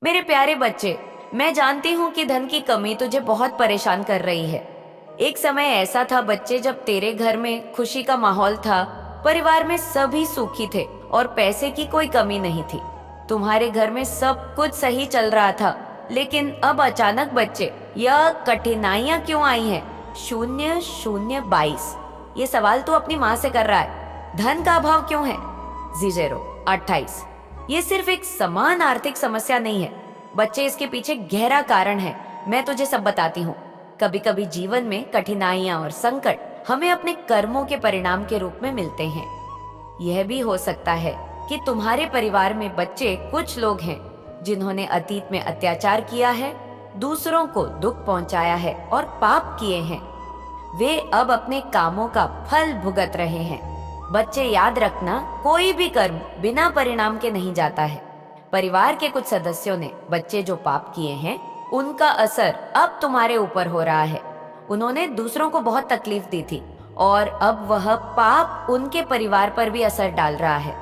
मेरे प्यारे बच्चे, मैं जानती हूँ कि धन की कमी तुझे बहुत परेशान कर रही है। एक समय ऐसा था बच्चे जब तेरे घर में खुशी का माहौल था, परिवार में सभी सुखी थे और पैसे की कोई कमी नहीं थी। तुम्हारे घर में सब कुछ सही चल रहा था, लेकिन अब अचानक बच्चे, यह कठिनाइयाँ क्यों आई हैं? 0022 ये सवाल तू अपनी माँ से कर रहा है। धन का अभाव क्यों है? 028 ये सिर्फ एक समान आर्थिक समस्या नहीं है बच्चे, इसके पीछे गहरा कारण है। मैं तुझे सब बताती हूँ। कभी कभी जीवन में कठिनाइयाँ और संकट हमें अपने कर्मों के परिणाम के रूप में मिलते हैं। यह भी हो सकता है कि तुम्हारे परिवार में बच्चे कुछ लोग हैं जिन्होंने अतीत में अत्याचार किया है, दूसरों को दुख पहुंचाया है और पाप किए हैं। वे अब अपने कामों का फल भुगत रहे हैं। बच्चे याद रखना, कोई भी कर्म बिना परिणाम के नहीं जाता है। परिवार के कुछ सदस्यों ने बच्चे जो पाप किए हैं, उनका असर अब तुम्हारे ऊपर हो रहा है। उन्होंने दूसरों को बहुत तकलीफ दी थी और अब वह पाप उनके परिवार पर भी असर डाल रहा है।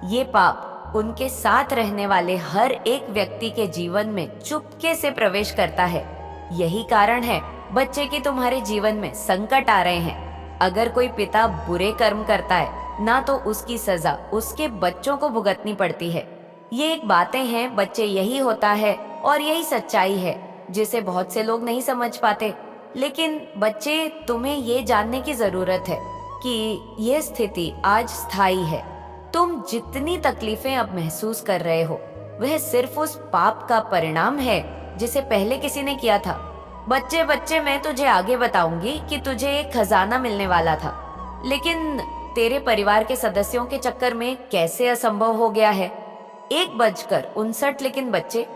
ये पाप उनके साथ रहने वाले हर एक व्यक्ति के जीवन में चुपके से प्रवेश करता है। यही कारण है बच्चे कि तुम्हारे जीवन में संकट आ रहे हैं। अगर कोई पिता बुरे कर्म करता है ना, तो उसकी सजा उसके बच्चों को भुगतनी पड़ती है। ये एक बातें हैं बच्चे, यही होता है और यही सच्चाई है जिसे बहुत से लोग नहीं समझ पाते। लेकिन बच्चे, तुम्हें ये जानने की जरूरत है कि ये स्थिति आज स्थायी है। तुम जितनी तकलीफें अब महसूस कर रहे हो, वह सिर्फ उस पाप का परिणाम है जिसे पहले किसी ने किया था। बच्चे बच्चे, मैं तुझे आगे बताऊंगी कि तुझे एक खजाना मिलने वाला था, लेकिन तेरे परिवार के सदस्यों के चक्कर में कैसे असंभव हो गया है। 1:59, लेकिन बच्चे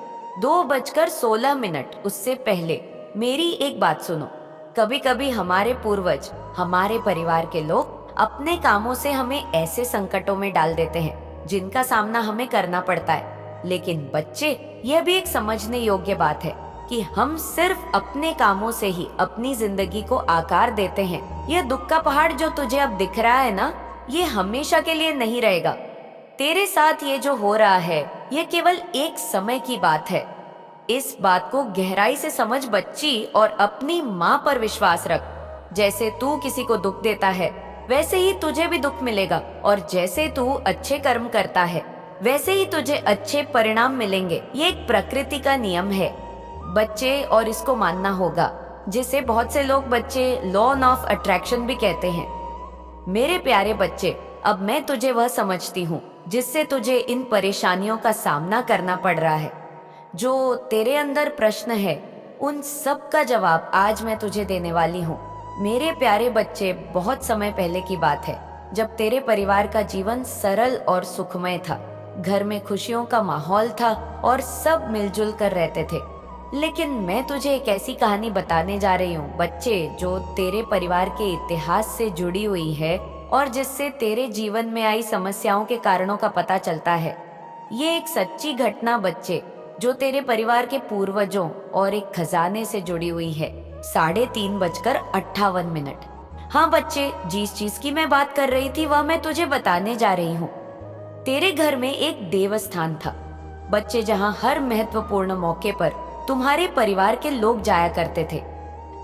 2:16 उससे पहले मेरी एक बात सुनो। कभी कभी हमारे पूर्वज, हमारे परिवार के लोग अपने कामों से हमें ऐसे संकटों में डाल देते हैं जिनका सामना हमें करना पड़ता है। लेकिन बच्चे, यह भी एक समझने योग्य बात है कि हम सिर्फ अपने कामों से ही अपनी जिंदगी को आकार देते हैं। यह दुख का पहाड़ जो तुझे अब दिख रहा है ना, ये हमेशा के लिए नहीं रहेगा। तेरे साथ ये जो हो रहा है, ये केवल एक समय की बात है। इस बात को गहराई से समझ बच्ची, और अपनी माँ पर विश्वास रख। जैसे तू किसी को दुख देता है, वैसे ही तुझे भी दुख मिलेगा, और जैसे तू अच्छे कर्म करता है, वैसे ही तुझे अच्छे परिणाम मिलेंगे। ये एक प्रकृति का नियम है बच्चे, और इसको मानना होगा, जिसे बहुत से लोग बच्चे लॉ ऑफ अट्रैक्शन भी कहते हैं। मेरे प्यारे बच्चे, अब मैं तुझे वह समझती हूँ जिससे तुझे इन परेशानियों का सामना करना पड़ रहा है। जो तेरे अंदर प्रश्न है, उन सब का जवाब आज मैं तुझे देने वाली हूँ। मेरे प्यारे बच्चे, बहुत समय पहले की बात है जब तेरे परिवार का जीवन सरल और सुखमय था। घर में खुशियों का माहौल था और सब मिलजुल कर रहते थे। लेकिन मैं तुझे एक ऐसी कहानी बताने जा रही हूँ बच्चे, जो तेरे परिवार के इतिहास से जुड़ी हुई है और जिससे तेरे जीवन में आई समस्याओं के कारणों का पता चलता है। ये एक सच्ची घटना बच्चे, जो तेरे परिवार के पूर्वजों और एक खजाने से जुड़ी हुई है। 3:58। हाँ बच्चे, जिस चीज की मैं बात कर रही थी वह मैं तुझे बताने जा रही हूँ। तेरे घर में एक देवस्थान था बच्चे, जहाँ हर महत्वपूर्ण मौके पर तुम्हारे परिवार के लोग जाया करते थे।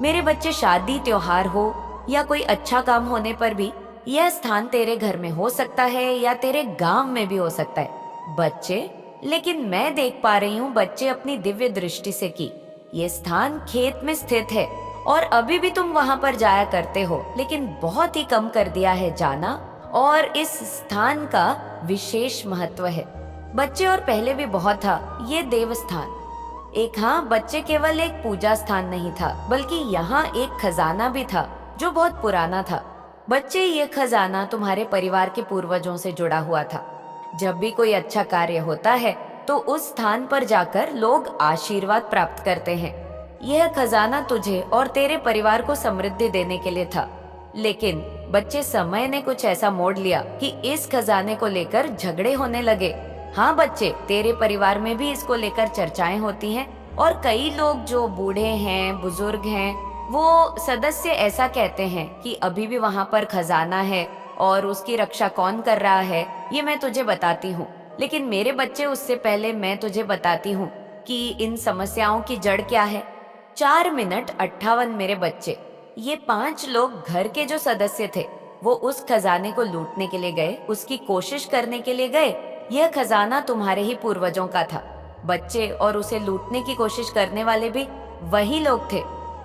मेरे बच्चे, शादी त्योहार हो या कोई अच्छा काम होने पर भी यह स्थान तेरे घर में हो सकता है या तेरे गांव में भी हो सकता है बच्चे। लेकिन मैं देख पा रही हूँ बच्चे अपनी दिव्य दृष्टि से कि ये स्थान खेत में स्थित है, और अभी भी तुम वहां पर जाया करते हो, लेकिन बहुत ही कम कर दिया है जाना। और इस स्थान का विशेष महत्व है बच्चे, और पहले भी बहुत था ये देवस्थान। एक, हाँ बच्चे, केवल एक पूजा स्थान नहीं था, बल्कि यहाँ एक खजाना भी था जो बहुत पुराना था बच्चे। ये खजाना तुम्हारे परिवार के पूर्वजों से जुड़ा हुआ था। जब भी कोई अच्छा कार्य होता है तो उस स्थान पर जाकर लोग आशीर्वाद प्राप्त करते हैं। यह खजाना तुझे और तेरे परिवार को समृद्धि देने के लिए था। लेकिन बच्चे, समय ने कुछ ऐसा मोड़ लिया कि इस खजाने को लेकर झगड़े होने लगे। हाँ बच्चे, तेरे परिवार में भी इसको लेकर चर्चाएं होती हैं, और कई लोग जो बूढ़े हैं, बुजुर्ग हैं, वो सदस्य ऐसा कहते हैं कि अभी भी वहां पर खजाना है और उसकी रक्षा कौन कर रहा है, ये मैं तुझे बताती हूँ। लेकिन मेरे बच्चे, उससे पहले मैं तुझे बताती हूँ कि इन समस्याओं की जड़ क्या है। 4 मिनट 58 मेरे बच्चे, ये 5 लोग घर के जो सदस्य थे वो उस खजाने को लूटने के लिए गए, उसकी कोशिश करने के लिए गए। यह खजाना तुम्हारे ही पूर्वजों का था बच्चे, और उसे लूटने की कोशिश करने वाले भी वही लोग थे।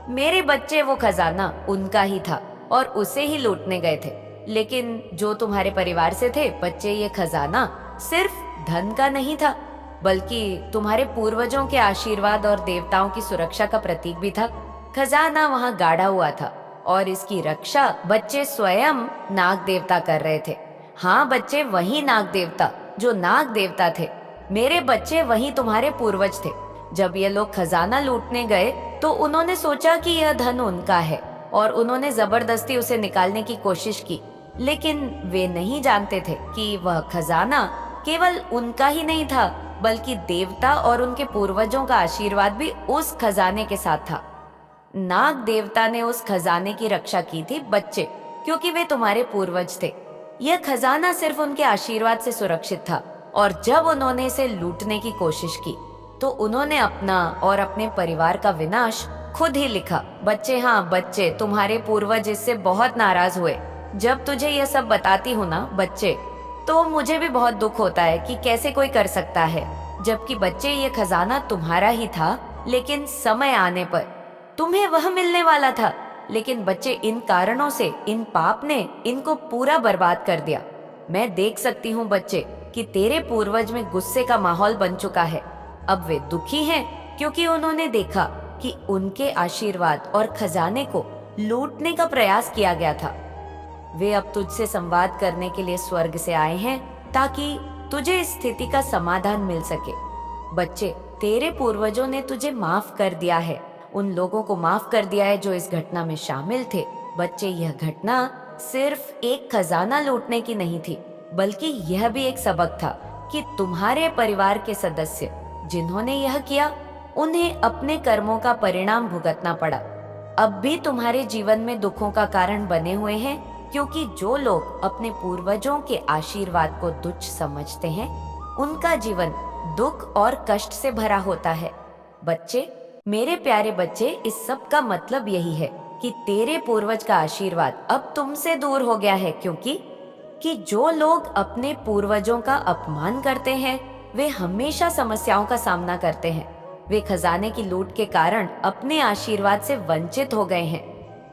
मेरे बच्चे, वो खजाना उनका ही था और उसे ही लूटने गए थे। लेकिन जो तुम्हारे परिवार से थे बच्चे, ये खजाना सिर्फ धन का नहीं था, बल्कि तुम्हारे पूर्वजों के आशीर्वाद और देवताओं की सुरक्षा का प्रतीक भी था। खजाना वहां गाड़ा हुआ था और इसकी रक्षा बच्चे स्वयं नाग देवता कर रहे थे। हाँ बच्चे, वही नाग देवता जो नाग देवता थे। मेरे बच्चे, वही तुम्हारे पूर्वज थे। जब ये लोग खजाना लूटने गए तो उन्होंने सोचा कि यह धन उनका है और उन्होंने जबरदस्ती उसे निकालने की कोशिश की। लेकिन वे नहीं जानते थे कि वह खजाना केवल उनका ही नहीं था, बल्कि देवता और उनके पूर्वजों का आशीर्वाद भी उस खजाने के साथ था। नाग देवता ने उस खजाने की रक्षा की थी बच्चे, क्योंकि वे तुम्हारे पूर्वज थे। यह खजाना सिर्फ उनके आशीर्वाद से सुरक्षित था, और जब उन्होंने इसे लूटने की कोशिश की तो उन्होंने अपना और अपने परिवार का विनाश खुद ही लिखा। बच्चे, हाँ बच्चे, तुम्हारे पूर्वज इससे बहुत नाराज हुए। जब तुझे यह सब बताती हूँ ना बच्चे, तो मुझे भी बहुत दुख होता है कि कैसे कोई कर सकता है, जबकि बच्चे ये खजाना तुम्हारा ही था। लेकिन समय आने पर तुम्हें वह मिलने वाला था। लेकिन बच्चे, इन कारणों से, इन पाप ने इनको पूरा बर्बाद कर दिया। मैं देख सकती हूँ बच्चे कि तेरे पूर्वज में गुस्से का माहौल बन चुका है। अब वे दुखी हैं क्योंकि उन्होंने देखा कि उनके आशीर्वाद और खजाने को लूटने का प्रयास किया गया था। वे अब तुझसे संवाद करने के लिए स्वर्ग से आए हैं ताकि तुझे इस स्थिति का समाधान मिल सके। बच्चे, तेरे पूर्वजों ने तुझे माफ कर दिया है, उन लोगों को माफ कर दिया है जो इस घटना में शामिल थे। बच्चे, यह घटना सिर्फ एक खजाना लूटने की नहीं थी, बल्कि यह भी एक सबक था कि तुम्हारे परिवार के सदस्य जिन्होंने यह किया, उन्हें अपने कर्मों का परिणाम भुगतना पड़ा। अब भी तुम्हारे जीवन में दुखों का कारण बने हुए हैं, क्योंकि जो लोग अपने पूर्वजों के आशीर्वाद को तुच्छ समझते हैं, उनका जीवन दुख और कष्ट से भरा होता है। बच्चे, मेरे प्यारे बच्चे, इस सब का मतलब यही है कि तेरे पूर्वज का आशीर्वाद अब तुमसे दूर हो गया है, क्योंकि जो लोग अपने पूर्वजों का अपमान करते हैं वे हमेशा समस्याओं का सामना करते हैं। वे खजाने की लूट के कारण अपने आशीर्वाद से वंचित हो गए हैं।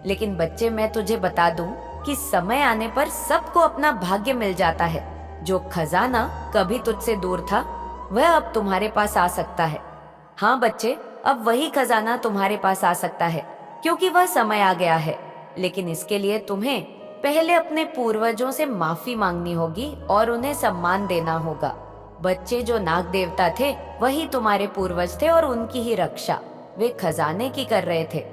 लेकिन बच्चे, मैं तुझे बता दूं कि समय आने पर सबको अपना भाग्य मिल जाता है। जो खजाना कभी तुझसे दूर था वह अब तुम्हारे पास आ सकता है। हाँ बच्चे, अब वही खजाना तुम्हारे पास आ सकता है, क्योंकि वह समय आ गया है। लेकिन इसके लिए तुम्हें पहले अपने पूर्वजों से माफी मांगनी होगी और उन्हें सम्मान देना होगा। बच्चे, जो नाग देवता थे वही तुम्हारे पूर्वज थे और उनकी ही रक्षा वे खजाने की कर रहे थे।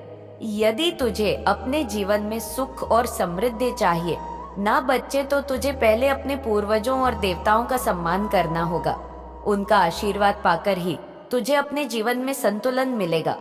यदि तुझे अपने जीवन में सुख और समृद्धि चाहिए ना बच्चे, तो तुझे पहले अपने पूर्वजों और देवताओं का सम्मान करना होगा। उनका आशीर्वाद पाकर ही तुझे अपने जीवन में संतुलन मिलेगा।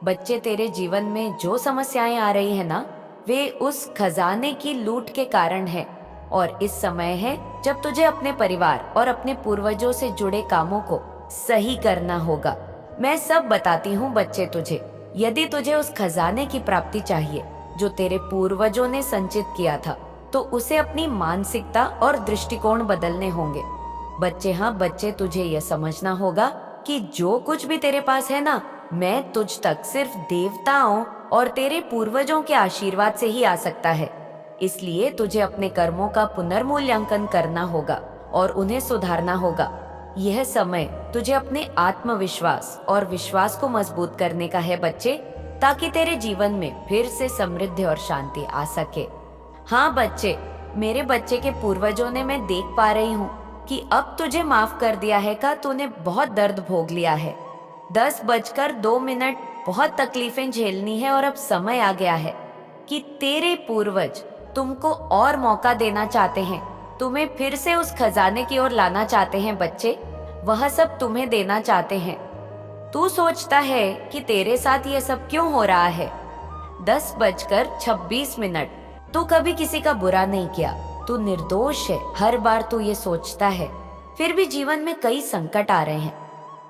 बच्चे, तेरे जीवन में जो समस्याएं आ रही है ना, वे उस खजाने की लूट के कारण है। और इस समय है जब तुझे अपने परिवार और अपने पूर्वजों से जुड़े कामों को सही करना होगा। मैं सब बताती हूँ बच्चे तुझे। यदि तुझे उस खजाने की प्राप्ति चाहिए जो तेरे पूर्वजों ने संचित किया था, तो उसे अपनी मानसिकता और दृष्टिकोण बदलने होंगे। बच्चे, हाँ बच्चे, तुझे यह समझना होगा कि जो कुछ भी तेरे पास है ना, मैं तुझ तक सिर्फ देवताओं और तेरे पूर्वजों के आशीर्वाद से ही आ सकता है। इसलिए तुझे अपने कर्मों का पुनर्मूल्यांकन करना होगा और उन्हें सुधारना होगा। यह समय तुझे अपने आत्मविश्वास और विश्वास को मजबूत करने का है बच्चे, ताकि तेरे जीवन में फिर से समृद्धि और शांति आ सके। हाँ बच्चे, मेरे बच्चे के पूर्वजों ने, मैं देख पा रही हूँ कि अब तुझे माफ कर दिया है का तूने बहुत दर्द भोग लिया है। 10:02 बहुत तकलीफें झेलनी है और अब समय आ गया है कि तेरे पूर्वज तुमको और मौका देना चाहते हैं, तुम्हें फिर से उस खजाने की ओर लाना चाहते हैं। बच्चे, वह सब तुम्हें देना चाहते हैं। तू सोचता है कि तेरे साथ ये सब क्यों हो रहा है। 10:26 तू कभी किसी का बुरा नहीं किया, तू निर्दोष है। हर बार तू ये सोचता है, फिर भी जीवन में कई संकट आ रहे हैं।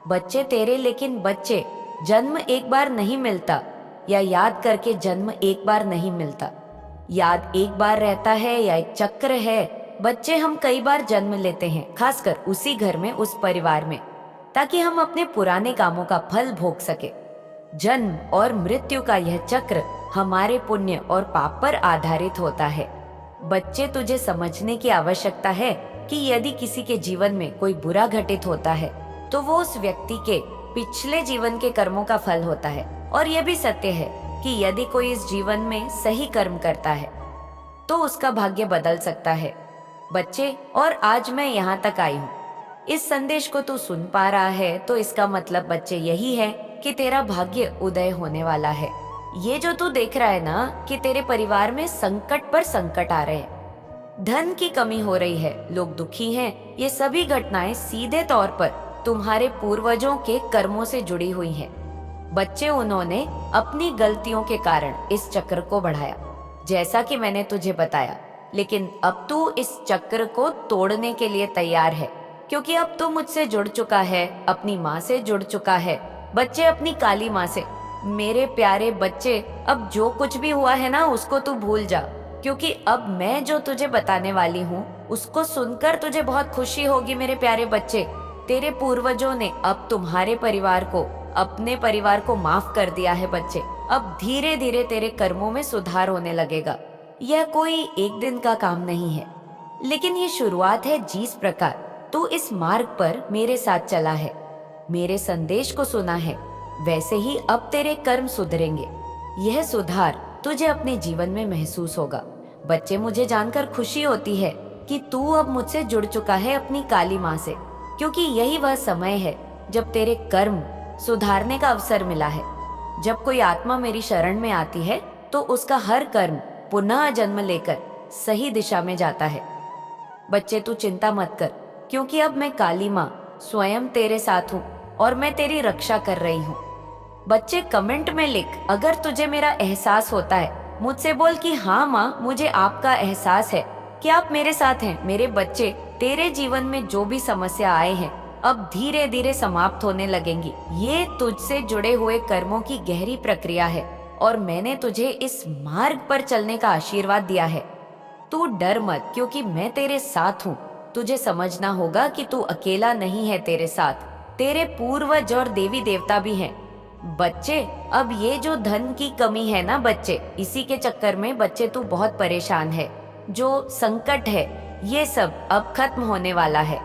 बच्चे तेरे, लेकिन बच्चे जन्म एक बार नहीं मिलता, या याद करके जन्म एक बार नहीं मिलता। याद एक बार रहता है या एक चक्र है। बच्चे हम कई बार जन्म लेते हैं, खासकर उसी घर में, उस परिवार में, ताकि हम अपने पुराने कामों का फल भोग सके। जन्म और मृत्यु का यह चक्र हमारे पुण्य और पाप पर आधारित होता है। बच्चे, तुझे समझने की आवश्यकता है कि यदि किसी के जीवन में कोई बुरा घटित होता है तो वो उस व्यक्ति के पिछले जीवन के कर्मों का फल होता है। और यह भी सत्य है कि यदि कोई इस जीवन में सही कर्म करता है तो उसका भाग्य बदल सकता है। बच्चे, और आज मैं यहाँ तक आई हूँ, इस संदेश को तू सुन पा रहा है तो इसका मतलब बच्चे यही है कि तेरा भाग्य उदय होने वाला है। ये जो तू देख रहा है ना कि तेरे परिवार में संकट पर संकट आ रहे हैं, धन की कमी हो रही है, लोग दुखी हैं, ये सभी घटनाएं सीधे तौर पर तुम्हारे पूर्वजों के कर्मों से जुड़ी हुई हैं। बच्चे, उन्होंने अपनी गलतियों के कारण इस चक्र को बढ़ाया, जैसा कि मैंने तुझे बताया। लेकिन अब तू इस चक्र को तोड़ने के लिए तैयार है, क्योंकि अब तू मुझसे जुड़ चुका है, अपनी माँ से जुड़ चुका है। बच्चे, अपनी काली माँ से। मेरे प्यारे बच्चे, अब जो कुछ भी हुआ है ना उसको तू भूल जा, क्योंकि अब मैं जो तुझे बताने वाली हूँ उसको सुनकर तुझे बहुत खुशी होगी। मेरे प्यारे बच्चे, तेरे पूर्वजों ने अब तुम्हारे परिवार को, अपने परिवार को माफ कर दिया है। बच्चे, अब धीरे धीरे तेरे कर्मों में सुधार होने लगेगा। यह कोई एक दिन का काम नहीं है, लेकिन ये शुरुआत है। जिस प्रकार तू इस मार्ग पर मेरे साथ चला है, मेरे संदेश को सुना है, वैसे ही अब तेरे कर्म सुधरेंगे। यह सुधार तुझे अपने जीवन में महसूस होगा। बच्चे, मुझे जानकर खुशी होती है कि तू अब मुझसे जुड़ चुका है, अपनी काली माँ से, क्योंकि यही वह समय है जब तेरे कर्म सुधारने का अवसर मिला है। जब कोई आत्मा मेरी शरण में आती है तो उसका हर कर्म पुनः जन्म लेकर सही दिशा में जाता है। बच्चे, तू चिंता मत कर, क्योंकि अब मैं काली माँ स्वयं तेरे साथ हूँ और मैं तेरी रक्षा कर रही हूँ। बच्चे, कमेंट में लिख, अगर तुझे मेरा एहसास होता है। मुझसे बोल कि हाँ माँ, मुझे आपका एहसास है कि आप मेरे साथ हैं। मेरे बच्चे, तेरे जीवन में जो भी समस्या आए हैं अब धीरे धीरे समाप्त होने लगेंगी। ये तुझसे जुड़े हुए कर्मों की गहरी प्रक्रिया है और मैंने तुझे इस मार्ग पर चलने का आशीर्वाद दिया है। तू डर मत, क्योंकि मैं तेरे साथ हूँ। तुझे समझना होगा कि तू अकेला नहीं है, तेरे साथ तेरे पूर्वज और देवी देवता भी हैं। बच्चे, अब ये जो धन की कमी है ना बच्चे, इसी के चक्कर में बच्चे तू बहुत परेशान है। जो संकट है ये सब अब खत्म होने वाला है।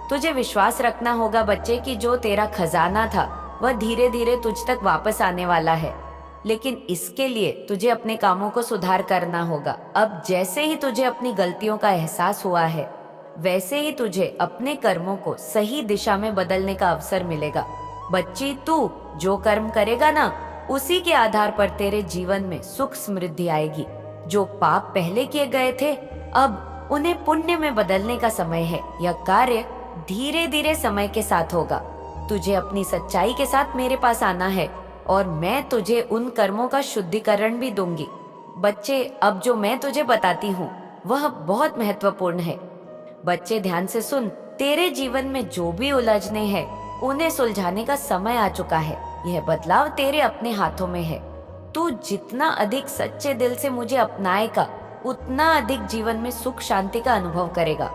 तुझे विश्वास रखना होगा बच्चे कि जो तेरा खजाना था वह धीरे धीरे तुझ तक वापस आने वाला है। लेकिन इसके लिए तुझे अपने कामों को सुधार करना होगा। अब जैसे ही तुझे अपनी गलतियों का एहसास हुआ है, वैसे ही तुझे अपने कर्मों को सही दिशा में बदलने का अवसर मिलेगा। बच्ची, तू जो कर्म करेगा ना, उसी के आधार पर तेरे जीवन में सुख समृद्धि आएगी। जो पाप पहले किए गए थे, अब उन्हें पुण्य में बदलने का समय है। यह कार्य धीरे धीरे समय के साथ होगा। तुझे अपनी सच्चाई के साथ मेरे पास आना है और मैं तुझे उन कर्मों का शुद्धिकरण भी दूंगी। बच्चे, अब जो मैं तुझे बताती हूँ वह बहुत महत्वपूर्ण है। बच्चे, ध्यान से सुन। तेरे जीवन में जो भी उलझने हैं उन्हें सुलझाने का समय आ चुका है। यह बदलाव तेरे अपने हाथों में है। तू जितना अधिक सच्चे दिल से मुझे अपनाएगा, उतना अधिक जीवन में सुख शांति का अनुभव करेगा।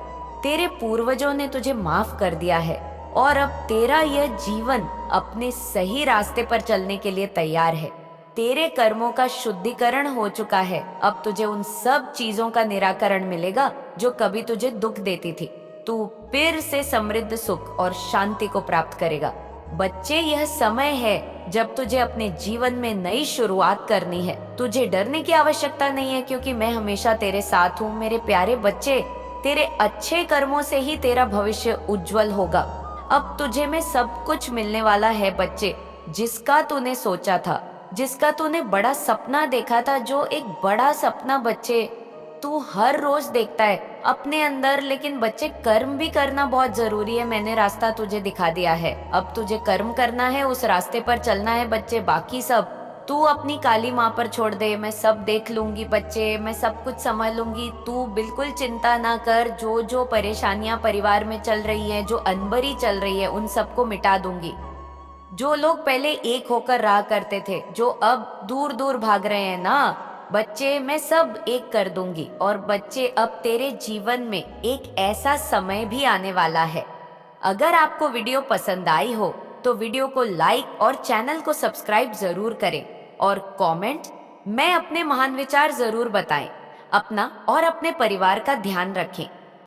तेरे पूर्वजों ने तुझे माफ कर दिया है और अब तेरा यह जीवन अपने सही रास्ते पर चलने के लिए तैयार है। तेरे कर्मों का शुद्धिकरण हो चुका है। अब तुझे उन सब चीजों का निराकरण मिलेगा जो कभी तुझे दुख देती थी। तू फिर से समृद्ध सुख और शांति को प्राप्त करेगा। बच्चे, यह समय है जब तुझे अपने जीवन में नई शुरुआत करनी है। तुझे डरने की आवश्यकता नहीं है, क्योंकि मैं हमेशा तेरे साथ हूँ। मेरे प्यारे बच्चे, तेरे अच्छे कर्मों से ही तेरा भविष्य उज्जवल होगा। अब तुझे में सब कुछ मिलने वाला है बच्चे, जिसका तूने सोचा था, जिसका तूने बड़ा सपना देखा था। जो एक बड़ा सपना बच्चे तू हर रोज देखता है अपने अंदर, लेकिन बच्चे कर्म भी करना बहुत जरूरी है। मैंने रास्ता तुझे दिखा दिया है। अब तुझे कर्म करना है, उस रास्ते पर चलना है बच्चे। बाकी सब तू अपनी काली माँ पर छोड़ दे। मैं सब देख लूंगी बच्चे, मैं सब कुछ समझ लूंगी। तू बिल्कुल चिंता ना कर। जो जो परेशानियां परिवार में चल रही है, जो अनबरी चल रही है, उन सबको मिटा दूंगी। जो लोग पहले एक होकर रहा करते थे, जो अब दूर दूर भाग रहे हैं ना, बच्चे मैं सब एक कर दूंगी। और बच्चे अब तेरे जीवन में एक ऐसा समय भी आने वाला है। अगर आपको वीडियो पसंद आई हो तो वीडियो को लाइक और चैनल को सब्सक्राइब जरूर करें और कमेंट मैं अपने महान विचार जरूर बताएं। अपना और अपने परिवार का ध्यान रखें।